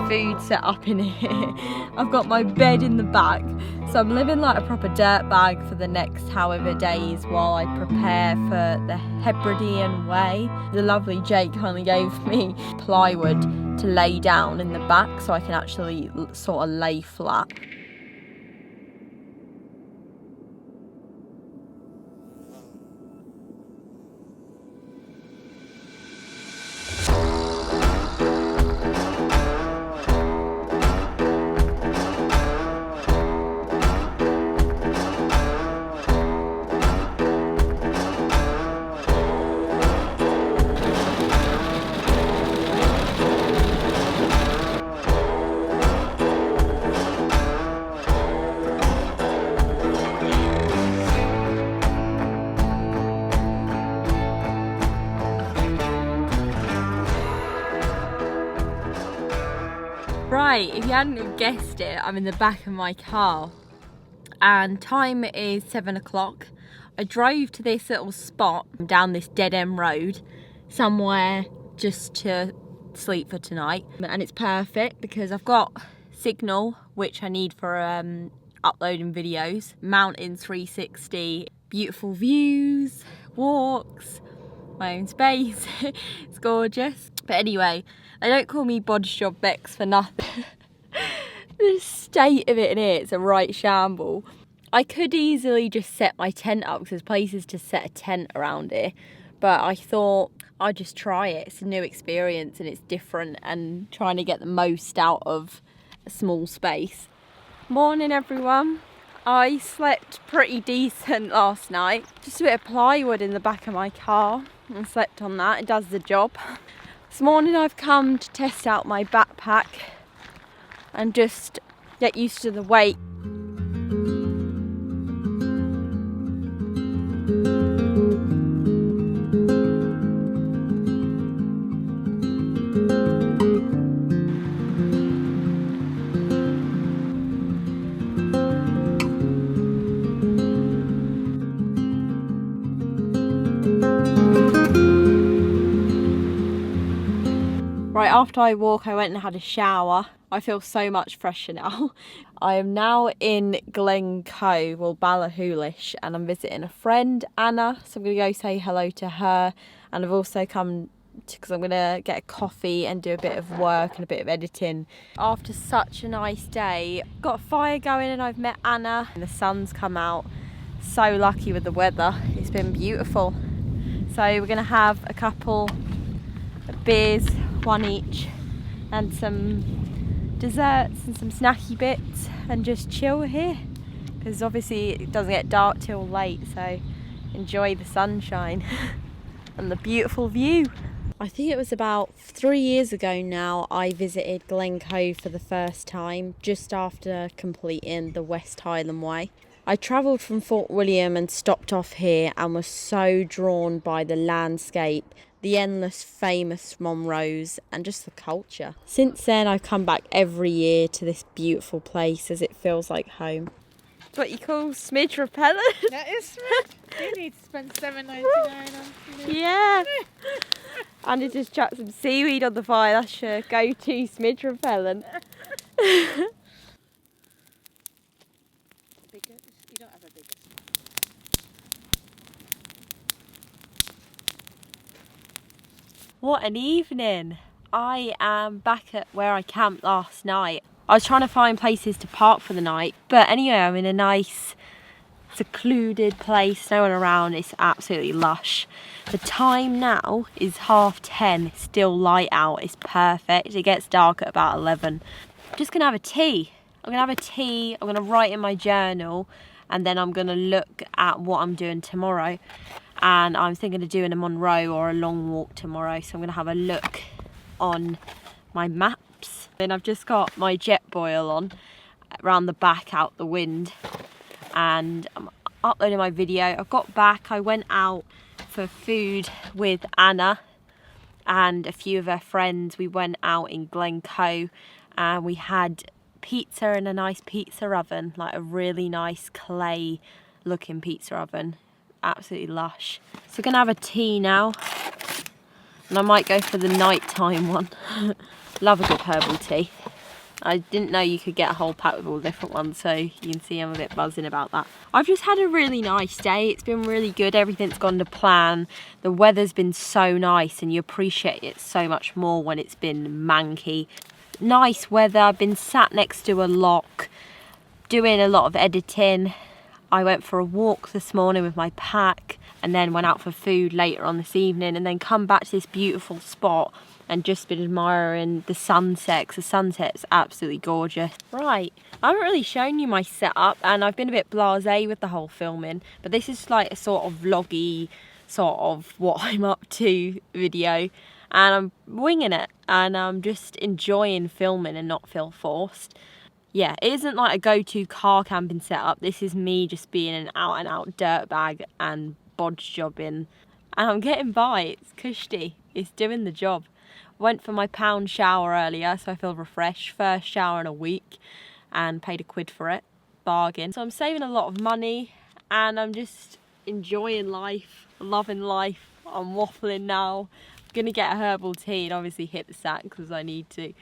food set up in here. I've got my bed in the back, so I'm living like a proper dirtbag for the next however days while I prepare for the Hebridean way. The lovely Jake kindly gave me plywood to lay down in the back so I can actually sort of lay flat. Right, if you hadn't guessed it, I'm in the back of my car and time is 7 o'clock. I drove to this little spot down this dead end road somewhere just to sleep for tonight, and it's perfect because I've got signal which I need for uploading videos, mountain 360, beautiful views, walks, my own space. It's gorgeous. But anyway, they don't call me Bodge Job Bex for nothing. The state of it in here, it's a right shamble. I could easily just set my tent up because there's places to set a tent around here, but I thought I'd just try it. It's a new experience and it's different, and trying to get the most out of a small space. Morning everyone. I slept pretty decent last night. Just a bit of plywood in the back of my car and slept on that. It does the job. This morning I've come to test out my backpack and just get used to the weight. Right, after I walk, I went and had a shower. I feel so much fresher now. I am now in Glencoe, well, Ballahoolish, and I'm visiting a friend, Anna, so I'm going to go say hello to her. And I've also come because I'm going to get a coffee and do a bit of work and a bit of editing. After such a nice day, got a fire going and I've met Anna, and the sun's come out. So lucky with the weather, it's been beautiful. So we're going to have a couple of beers, one each, and some desserts and some snacky bits, and just chill here because obviously it doesn't get dark till late, so enjoy the sunshine and the beautiful view. I think it was about 3 years ago now I visited Glencoe for the first time, just after completing the West Highland Way. I travelled from Fort William and stopped off here and was so drawn by the landscape, the endless famous Monroes, and just the culture. Since then I've come back every year to this beautiful place as it feels like home. It's what you call smidge repellent? That is smidge. You need to spend $7.99 on. Yeah. And to just chuck some seaweed on the fire, that's your go-to smidge repellent. You don't have a bigger. What an evening. I am back at where I camped last night. I was trying to find places to park for the night, but anyway, I'm in a nice secluded place, no one around. It's absolutely lush. The time now is 10:30. It's still light out. It's perfect. It gets dark at about 11. I'm just gonna have a tea. I'm gonna write in my journal, and then I'm gonna look at what I'm doing tomorrow. And I'm thinking of doing a Monroe or a long walk tomorrow, so I'm gonna have a look on my maps. Then I've just got my jet boil on around the back out the wind, and I'm uploading my video. I got back, I went out for food with Anna and a few of her friends. We went out in Glencoe and we had pizza in a nice pizza oven, like a really nice clay looking pizza oven. Absolutely lush. So we're gonna have a tea now, and I might go for the nighttime one. Love a good herbal tea. I didn't know you could get a whole pack with all the different ones, so you can see I'm a bit buzzing about that. I've just had a really nice day. It's been really good. Everything's gone to plan. The weather's been so nice, and you appreciate it so much more when it's been manky. Nice weather. I've been sat next to a lock doing a lot of editing. I went for a walk this morning with my pack and then went out for food later on this evening, and then come back to this beautiful spot and just been admiring the sunset, 'cause the sunset's absolutely gorgeous. Right, I haven't really shown you my setup, and I've been a bit blasé with the whole filming, but this is like a sort of vloggy, sort of what I'm up to video, and I'm winging it, and I'm just enjoying filming and not feel forced. Yeah, it isn't like a go-to car camping setup. This is me just being an out-and-out dirtbag and bodge jobbing, and I'm getting by. It's cushy. It's doing the job. Went for my pound shower earlier, so I feel refreshed. First shower in a week, and paid £1 for it. Bargain. So I'm saving a lot of money, and I'm just enjoying life, loving life. I'm waffling now. I'm gonna get a herbal tea and obviously hit the sack because I need to.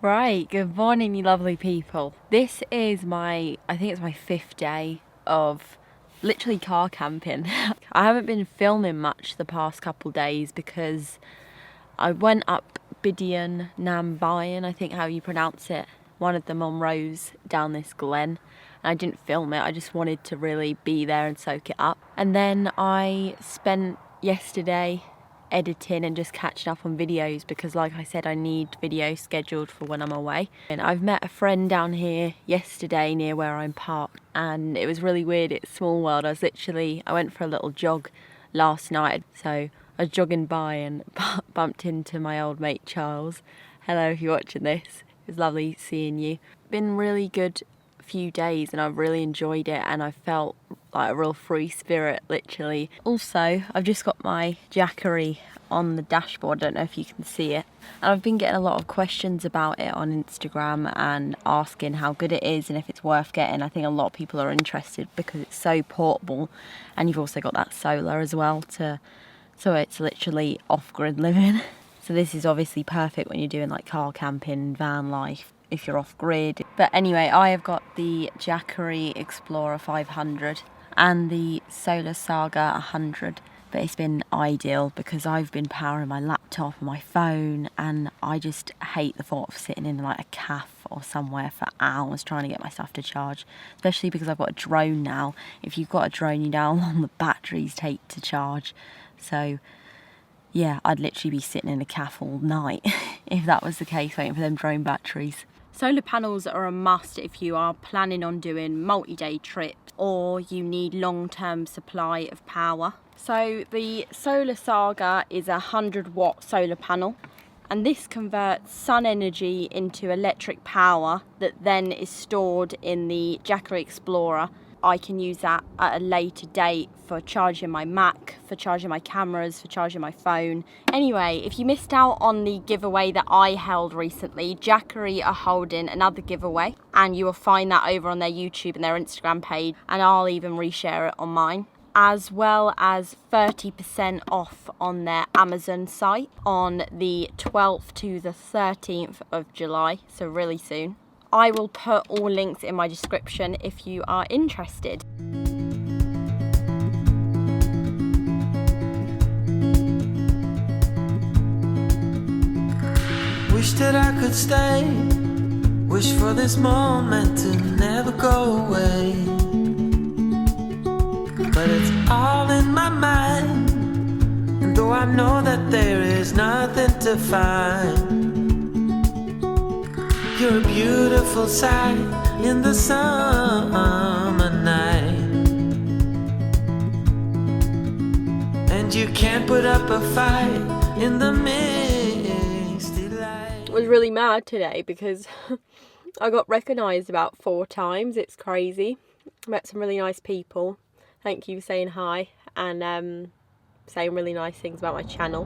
Right, good morning you lovely people. This is I think it's my 5th day of literally car camping. I haven't been filming much the past couple days because I went up Hebridean, I think how you pronounce it, one of the Monroes down this glen. And I didn't film it, I just wanted to really be there and soak it up. And then I spent yesterday editing and just catching up on videos because, like I said, I need videos scheduled for when I'm away. And I've met a friend down here yesterday near where I'm parked, and it was really weird. It's small world. I went for a little jog last night, so I was jogging by and bumped into my old mate Charles. Hello if you're watching this. It was lovely seeing you. Been really good few days and I've really enjoyed it, and I felt like a real free spirit literally. Also, I've just got my Jackery on the dashboard, I don't know if you can see it, and I've been getting a lot of questions about it on Instagram and asking how good it is and if it's worth getting. I think a lot of people are interested because it's so portable, and you've also got that solar as well so it's literally off-grid living. So this is obviously perfect when you're doing like car camping, van life, if you're off-grid. But anyway, I have got the Jackery Explorer 500 and the Solar Saga 100, but it's been ideal because I've been powering my laptop and my phone, and I just hate the thought of sitting in like a cafe or somewhere for hours trying to get my stuff to charge, especially because I've got a drone now. If you've got a drone, you know how long the batteries take to charge. So yeah, I'd literally be sitting in a cafe all night if that was the case, waiting for them drone batteries. Solar panels are a must if you are planning on doing multi-day trips or you need long-term supply of power. So the Solar Saga is a 100-watt solar panel, and this converts sun energy into electric power that then is stored in the Jackery Explorer. I can use that at a later date for charging my Mac, for charging my cameras, for charging my phone. Anyway, if you missed out on the giveaway that I held recently, Jackery are holding another giveaway, and you will find that over on their YouTube and their Instagram page, and I'll even reshare it on mine, as well as 30% off on their Amazon site on the 12th to the 13th of July, so really soon. I will put all links in my description if you are interested. Wish that I could stay, wish for this moment to never go away. But it's all in my mind, and though I know that there is nothing to find, you're a beautiful sight in the summer night. you can't put up a fight in the misty light. I was really mad today because I got recognised about 4 times. It's crazy. Met some really nice people. Thank you for saying hi and saying really nice things about my channel.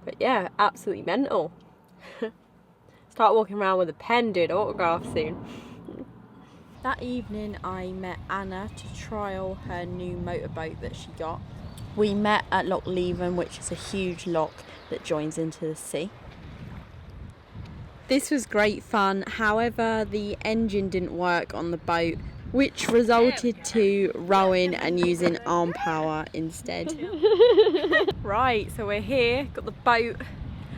But yeah, absolutely mental. Start walking around with a pen doing autographs soon. That evening I met Anna to trial her new motorboat that she got. We met at Loch Leven, which is a huge loch that joins into the sea. This was great fun, however the engine didn't work on the boat, which resulted to rowing and using arm power instead. Right, so we're here, got the boat.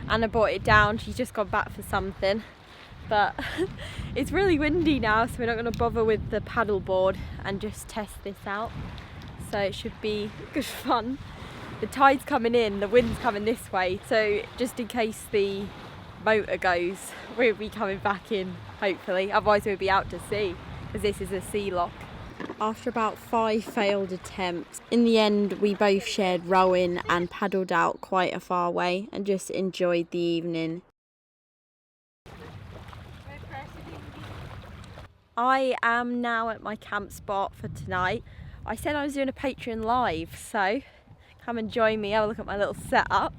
Anna brought it down, she's just gone back for something. But it's really windy now, so we're not going to bother with the paddleboard and just test this out. So it should be good fun. The tide's coming in, the wind's coming this way, so just in case the motor goes, we'll be coming back in, hopefully. Otherwise we'll be out to sea, because this is a sea lock. After about 5 failed attempts, in the end we both shared rowing and paddled out quite a far way and just enjoyed the evening. I am now at my camp spot for tonight. I said I was doing a Patreon live, so come and join me, have a look at my little setup.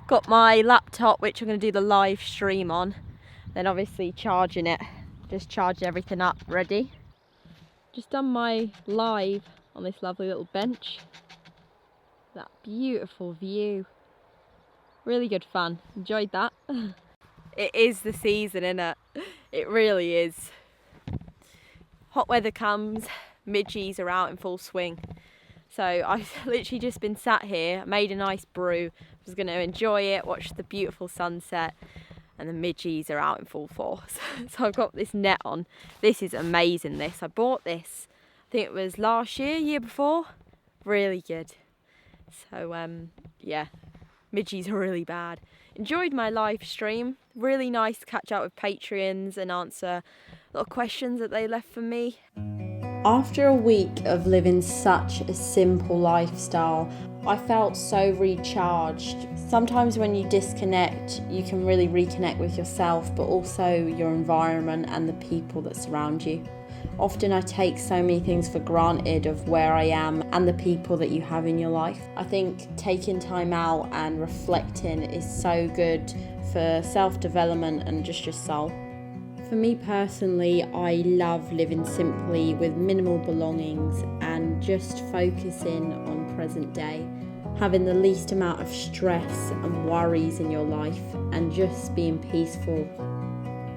Got my laptop, which I'm going to do the live stream on, then obviously charging it, just charging everything up ready. Just done my live on this lovely little bench. That beautiful view. Really good fun, enjoyed that. It is the season, innit? It really is. Hot weather comes, midges are out in full swing. So I've literally just been sat here, made a nice brew, was going to enjoy it, watch the beautiful sunset, and the midges are out in full force. So I've got this net on. This is amazing, this. I bought this, I think it was last year, year before. Really good. So yeah, midges are really bad. Enjoyed my live stream. Really nice to catch up with Patreons and answer a lot of questions that they left for me. After a week of living such a simple lifestyle, I felt so recharged. Sometimes when you disconnect, you can really reconnect with yourself, but also your environment and the people that surround you. Often I take so many things for granted of where I am and the people that you have in your life. I think taking time out and reflecting is so good for self-development and just your soul. For me personally, I love living simply with minimal belongings and just focusing on present day, having the least amount of stress and worries in your life and just being peaceful.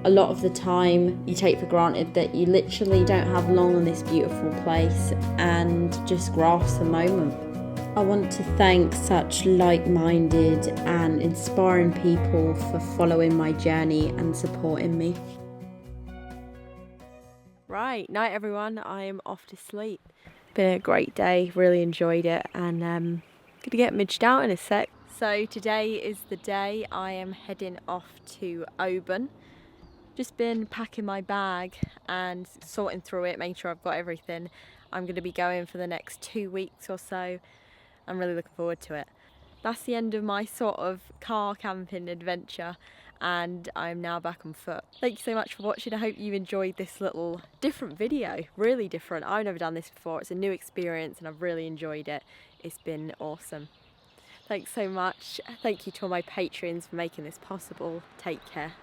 A lot of the time you take for granted that you literally don't have long on this beautiful place and just grasp the moment. I want to thank such like-minded and inspiring people for following my journey and supporting me. Right, night everyone, I am off to sleep. Been a great day, really enjoyed it, and gonna get midged out in a sec. So today is the day I am heading off to Oban. Just been packing my bag and sorting through it, making sure I've got everything. I'm going to be going for the next 2 weeks or so. I'm really looking forward to it. That's the end of my sort of car camping adventure, and I'm now back on foot. Thank you so much for watching. I hope you enjoyed this little different video. Really different. I've never done this before. It's a new experience and I've really enjoyed it. It's been awesome. Thanks so much. Thank you to all my Patreons for making this possible. Take care.